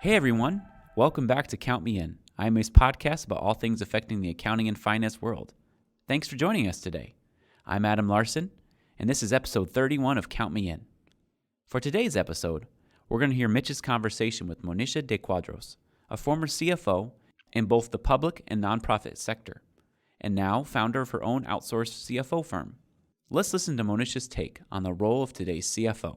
Hey everyone, welcome back to Count Me In. I'm a podcast about all things affecting the accounting and finance world. Thanks for joining us today. I'm Adam Larson, and this is episode 31 of Count Me In. For today's episode, we're going to hear Mitch's conversation with Monisha de Quadros, a former CFO in both the public and nonprofit sector, and now founder of her own outsourced CFO firm. Let's listen to Monisha's take on the role of today's CFO.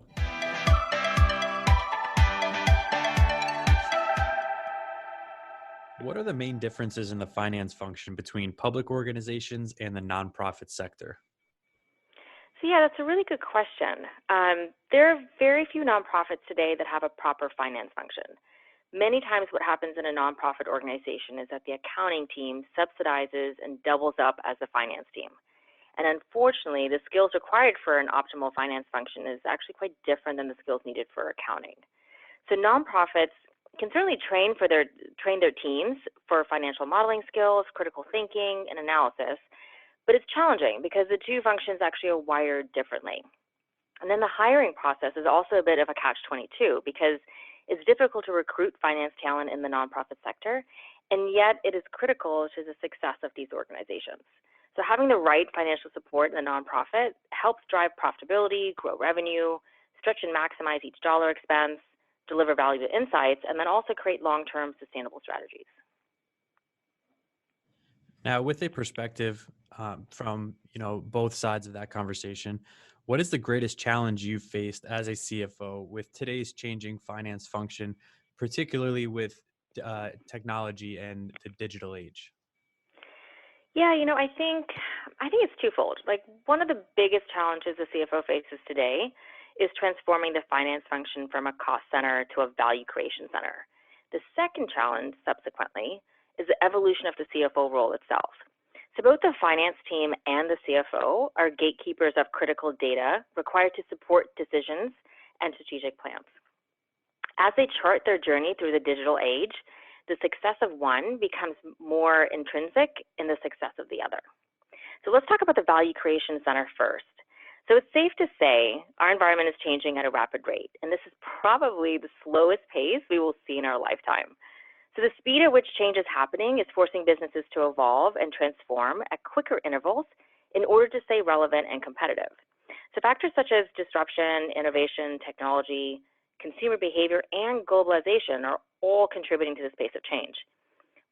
What are the main differences in the finance function between public organizations and the nonprofit sector? That's a really good question. There are very few nonprofits today that have a proper finance function. Many times what happens in a nonprofit organization is that the accounting team subsidizes and doubles up as the finance team. And unfortunately, the skills required for an optimal finance function is actually quite different than the skills needed for accounting. So nonprofits can certainly train their teams for financial modeling skills, critical thinking, and analysis, but it's challenging because the two functions actually are wired differently. And then the hiring process is also a bit of a catch-22 because it's difficult to recruit finance talent in the nonprofit sector, and yet it is critical to the success of these organizations. So having the right financial support in the nonprofit helps drive profitability, grow revenue, stretch and maximize each dollar expense, deliver valuable insights, and then also create long-term sustainable strategies. Now, with a perspective from both sides of that conversation, what is the greatest challenge you've faced as a CFO with today's changing finance function, particularly with technology and the digital age? I think it's twofold. Like, one of the biggest challenges the CFO faces today is transforming the finance function from a cost center to a value creation center. The second challenge, subsequently, is the evolution of the CFO role itself. So both the finance team and the CFO are gatekeepers of critical data required to support decisions and strategic plans. As they chart their journey through the digital age, the success of one becomes more intrinsic in the success of the other. So let's talk about the value creation center first. So it's safe to say our environment is changing at a rapid rate, and this is probably the slowest pace we will see in our lifetime. So the speed at which change is happening is forcing businesses to evolve and transform at quicker intervals in order to stay relevant and competitive. So factors such as disruption, innovation, technology, consumer behavior, and globalization are all contributing to this pace of change.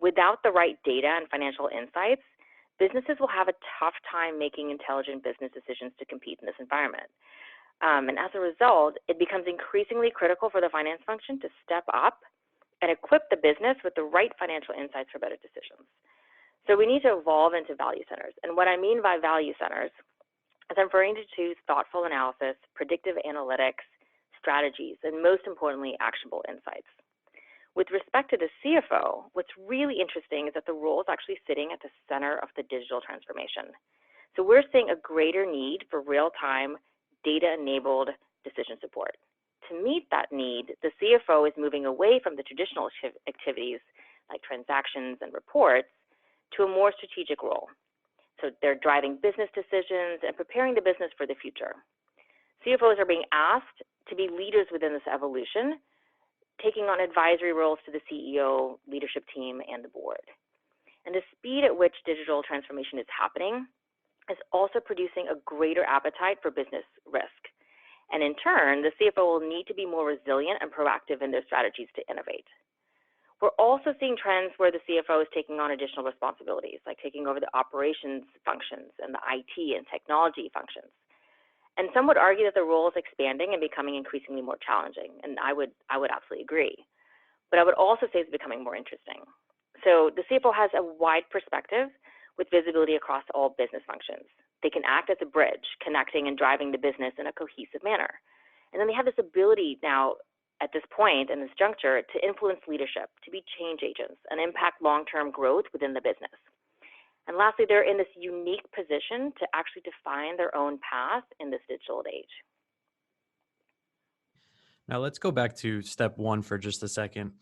Without the right data and financial insights, businesses will have a tough time making intelligent business decisions to compete in this environment. And as a result, it becomes increasingly critical for the finance function to step up and equip the business with the right financial insights for better decisions. So we need to evolve into value centers. And what I mean by value centers is I'm referring to thoughtful analysis, predictive analytics, strategies, and most importantly, actionable insights. With respect to the CFO, what's really interesting is that the role is actually sitting at the center of the digital transformation. So we're seeing a greater need for real-time, data-enabled decision support. To meet that need, the CFO is moving away from the traditional activities like transactions and reports to a more strategic role. So they're driving business decisions and preparing the business for the future. CFOs are being asked to be leaders within this evolution, taking on advisory roles to the CEO, leadership team, and the board. And the speed at which digital transformation is happening is also producing a greater appetite for business risk. And in turn, the CFO will need to be more resilient and proactive in their strategies to innovate. We're also seeing trends where the CFO is taking on additional responsibilities, like taking over the operations functions and the IT and technology functions. And some would argue that the role is expanding and becoming increasingly more challenging, and I would absolutely agree. But I would also say it's becoming more interesting. So the CFO has a wide perspective with visibility across all business functions. They can act as a bridge, connecting and driving the business in a cohesive manner. And then they have this ability now, at this point, in this juncture, to influence leadership, to be change agents, and impact long-term growth within the business. And lastly, they're in this unique position to actually define their own path in this digital age. Now, let's go back to step one for just a second.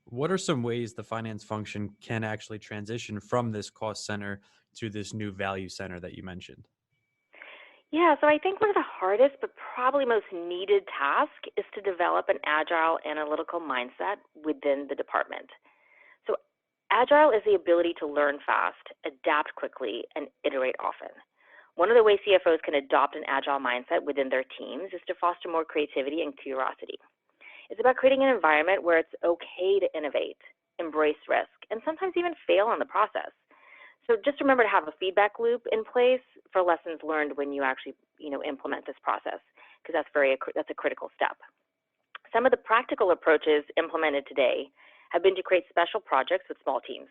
What are some ways the finance function can actually transition from this cost center to this new value center that you mentioned? Yeah, so I think one of the hardest but probably most needed tasks is to develop an agile analytical mindset within the department. So agile is the ability to learn fast, adapt quickly, and iterate often. One of the ways CFOs can adopt an agile mindset within their teams is to foster more creativity and curiosity. It's about creating an environment where it's okay to innovate, embrace risk, and sometimes even fail in the process. So just remember to have a feedback loop in place for lessons learned when you actually, implement this process, because that's a critical step. Some of the practical approaches implemented today have been to create special projects with small teams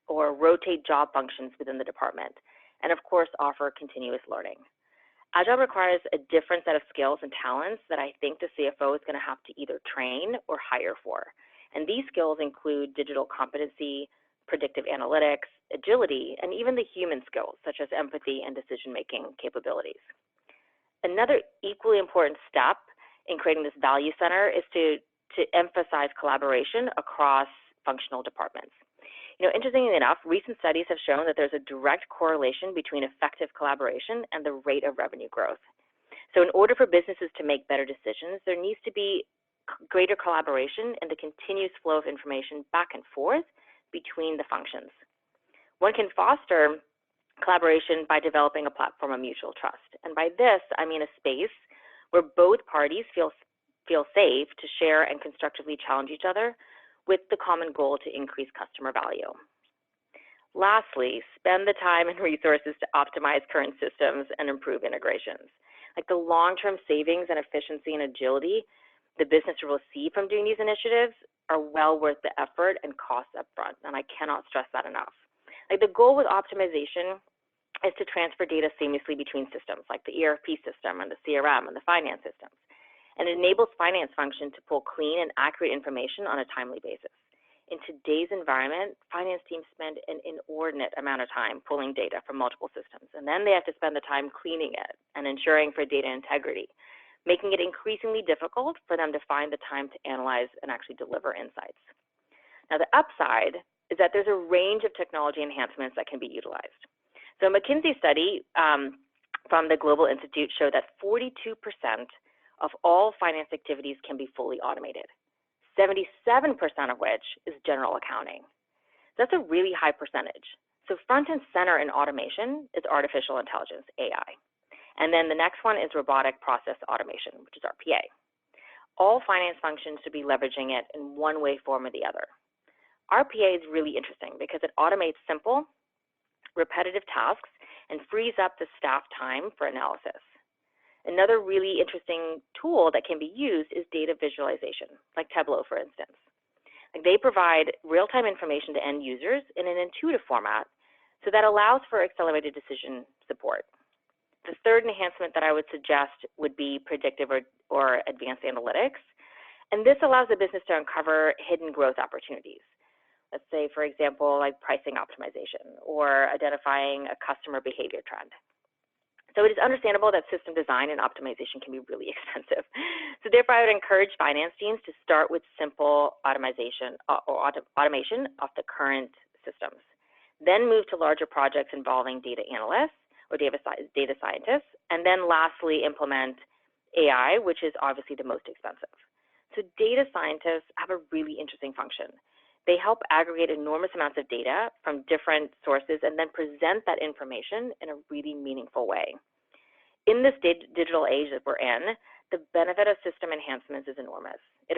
or rotate job functions within the department, and of course, offer continuous learning. Agile requires a different set of skills and talents that I think the CFO is going to have to either train or hire for. And these skills include digital competency, predictive analytics, agility, and even the human skills, such as empathy and decision-making capabilities. Another equally important step in creating this value center is to emphasize collaboration across functional departments. Interestingly enough, recent studies have shown that there's a direct correlation between effective collaboration and the rate of revenue growth. So in order for businesses to make better decisions, there needs to be greater collaboration and the continuous flow of information back and forth between the functions. One can foster collaboration by developing a platform of mutual trust. And by this, I mean a space where both parties feel safe to share and constructively challenge each other with the common goal to increase customer value. Lastly, spend the time and resources to optimize current systems and improve integrations. Like the long-term savings and efficiency and agility the business will see from doing these initiatives are well worth the effort and costs upfront, and I cannot stress that enough. Like the goal with optimization is to transfer data seamlessly between systems, like the ERP system and the CRM and the finance systems. And it enables finance function to pull clean and accurate information on a timely basis. In today's environment, finance teams spend an inordinate amount of time pulling data from multiple systems, and then they have to spend the time cleaning it and ensuring for data integrity, making it increasingly difficult for them to find the time to analyze and actually deliver insights. Now, the upside is that there's a range of technology enhancements that can be utilized. So a McKinsey study from the Global Institute showed that 42% of all finance activities can be fully automated, 77% of which is general accounting. That's a really high percentage. So front and center in automation is artificial intelligence, AI. And then the next one is robotic process automation, which is RPA. All finance functions should be leveraging it in one way, form, or the other. RPA is really interesting because it automates simple, repetitive tasks and frees up the staff time for analysis. Another really interesting tool that can be used is data visualization, like Tableau, for instance. Like they provide real-time information to end users in an intuitive format, so that allows for accelerated decision support. The third enhancement that I would suggest would be predictive or advanced analytics, and this allows the business to uncover hidden growth opportunities. Let's say, for example, like pricing optimization or identifying a customer behavior trend. So it is understandable that system design and optimization can be really expensive. So therefore, I would encourage finance teams to start with simple automation of the current systems, then move to larger projects involving data analysts or data scientists, and then lastly, implement AI, which is obviously the most expensive. So data scientists have a really interesting function. They help aggregate enormous amounts of data from different sources and then present that information in a really meaningful way. In this digital age that we're in, the benefit of system enhancements is enormous. It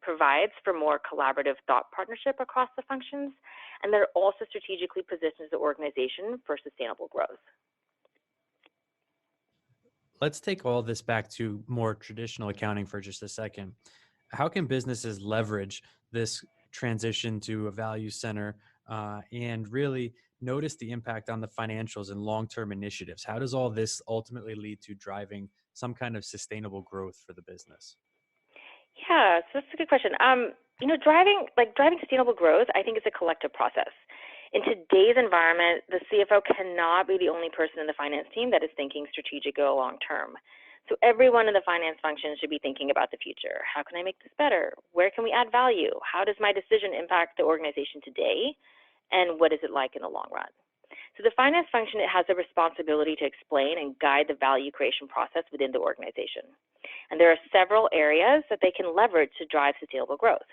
provides for more collaborative thought partnership across the functions, and that also strategically positions the organization for sustainable growth. Let's take all this back to more traditional accounting for just a second. How can businesses leverage this transition to a value center and really notice the impact on the financials and long-term initiatives? How does all this ultimately lead to driving some kind of sustainable growth for the business? Yeah, so that's a good question. Driving sustainable growth, I think, is a collective process. In today's environment, the CFO cannot be the only person in the finance team that is thinking strategic or long term. So everyone in the finance function should be thinking about the future. How can I make this better? Where can we add value? How does my decision impact the organization today? And what is it like in the long run? So the finance function, it has a responsibility to explain and guide the value creation process within the organization. And there are several areas that they can leverage to drive sustainable growth.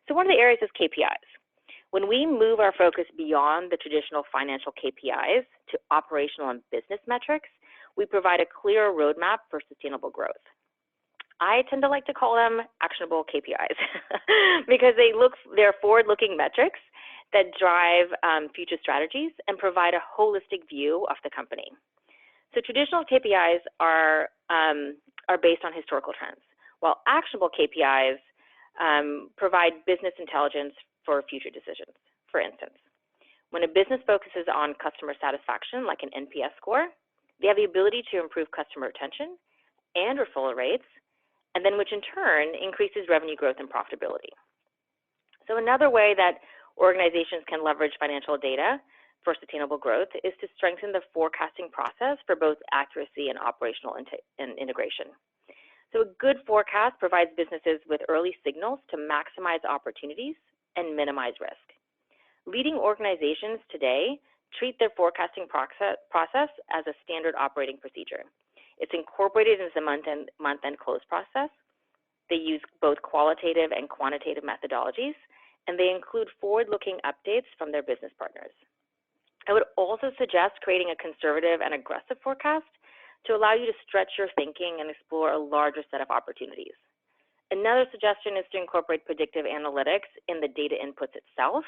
So one of the areas is KPIs. When we move our focus beyond the traditional financial KPIs to operational and business metrics, we provide a clearer roadmap for sustainable growth. I tend to like to call them actionable KPIs because they're forward-looking metrics that drive future strategies and provide a holistic view of the company. So traditional KPIs are based on historical trends, while actionable KPIs provide business intelligence for future decisions. For instance, when a business focuses on customer satisfaction, like an NPS score, they have the ability to improve customer retention and referral rates, and then which in turn increases revenue growth and profitability. So another way that organizations can leverage financial data for sustainable growth is to strengthen the forecasting process for both accuracy and operational integration. So a good forecast provides businesses with early signals to maximize opportunities and minimize risk. Leading organizations today treat their forecasting process as a standard operating procedure. It's incorporated into the month-end close process. They use both qualitative and quantitative methodologies, and they include forward-looking updates from their business partners. I would also suggest creating a conservative and aggressive forecast to allow you to stretch your thinking and explore a larger set of opportunities. Another suggestion is to incorporate predictive analytics in the data inputs itself,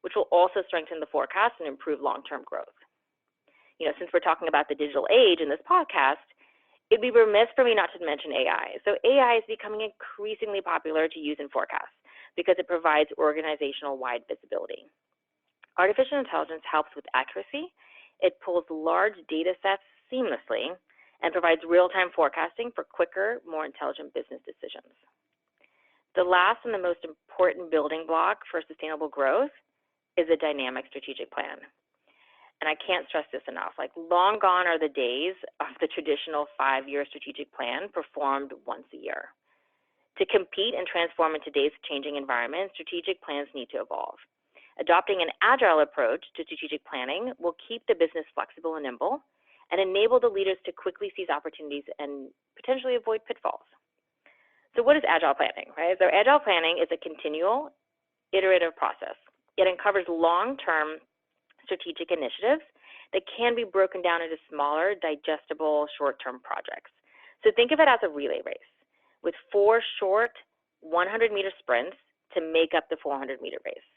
which will also strengthen the forecast and improve long-term growth. Since we're talking about the digital age in this podcast, it'd be remiss for me not to mention AI. So AI is becoming increasingly popular to use in forecasts because it provides organizational-wide visibility. Artificial intelligence helps with accuracy. It pulls large data sets seamlessly and provides real-time forecasting for quicker, more intelligent business decisions. The last and the most important building block for sustainable growth is a dynamic strategic plan. And I can't stress this enough. Long gone are the days of the traditional 5-year strategic plan performed once a year. To compete and transform in today's changing environment, strategic plans need to evolve. Adopting an agile approach to strategic planning will keep the business flexible and nimble and enable the leaders to quickly seize opportunities and potentially avoid pitfalls. So what is agile planning, right? So agile planning is a continual, iterative process. It uncovers long-term strategic initiatives that can be broken down into smaller, digestible, short-term projects. So think of it as a relay race with 4 short 100-meter sprints to make up the 400-meter race.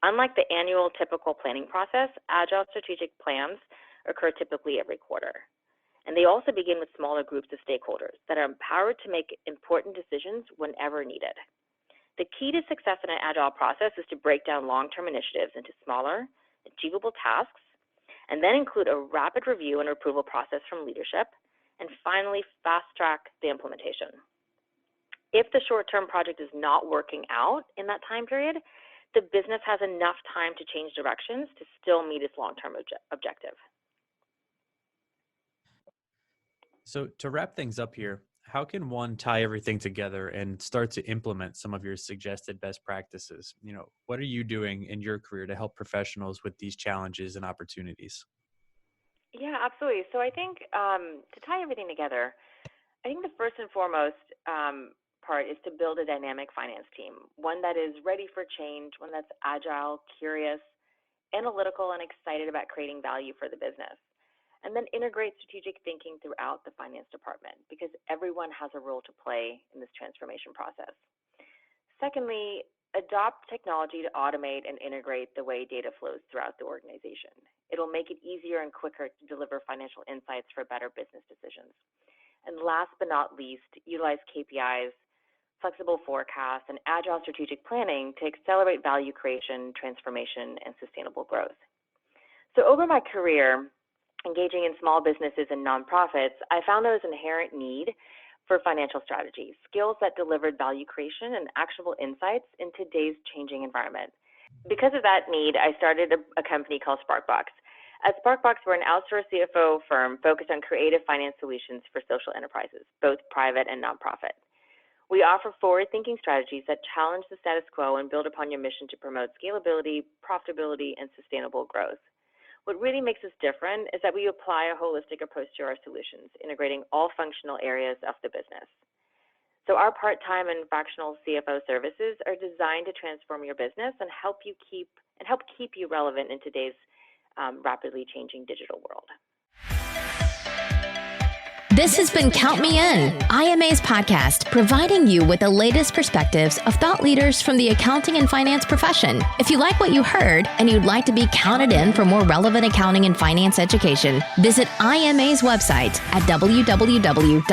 Unlike the annual typical planning process, agile strategic plans occur typically every quarter. And they also begin with smaller groups of stakeholders that are empowered to make important decisions whenever needed. The key to success in an agile process is to break down long-term initiatives into smaller, achievable tasks, and then include a rapid review and approval process from leadership, and finally fast-track the implementation. If the short-term project is not working out in that time period, the business has enough time to change directions to still meet its long-term objective. So to wrap things up here, how can one tie everything together and start to implement some of your suggested best practices? What are you doing in your career to help professionals with these challenges and opportunities? Yeah, absolutely. So I think to tie everything together, I think the first and foremost part is to build a dynamic finance team, one that is ready for change, one that's agile, curious, analytical, and excited about creating value for the business. And then integrate strategic thinking throughout the finance department because everyone has a role to play in this transformation process. Secondly, adopt technology to automate and integrate the way data flows throughout the organization. It'll make it easier and quicker to deliver financial insights for better business decisions. And last but not least, utilize KPIs, flexible forecasts, and agile strategic planning to accelerate value creation, transformation, and sustainable growth. So over my career, engaging in small businesses and nonprofits, I found there was an inherent need for financial strategy, skills that delivered value creation and actionable insights in today's changing environment. Because of that need, I started a company called Sparkbox. At Sparkbox, we're an outsourced CFO firm focused on creative finance solutions for social enterprises, both private and nonprofit. We offer forward-thinking strategies that challenge the status quo and build upon your mission to promote scalability, profitability, and sustainable growth. What really makes us different is that we apply a holistic approach to our solutions, integrating all functional areas of the business. So our part-time and fractional CFO services are designed to transform your business and help keep you relevant in today's rapidly changing digital world. This has been Count Me In, IMA's podcast, providing you with the latest perspectives of thought leaders from the accounting and finance profession. If you like what you heard and you'd like to be counted in for more relevant accounting and finance education, visit IMA's website at www.imanet.org.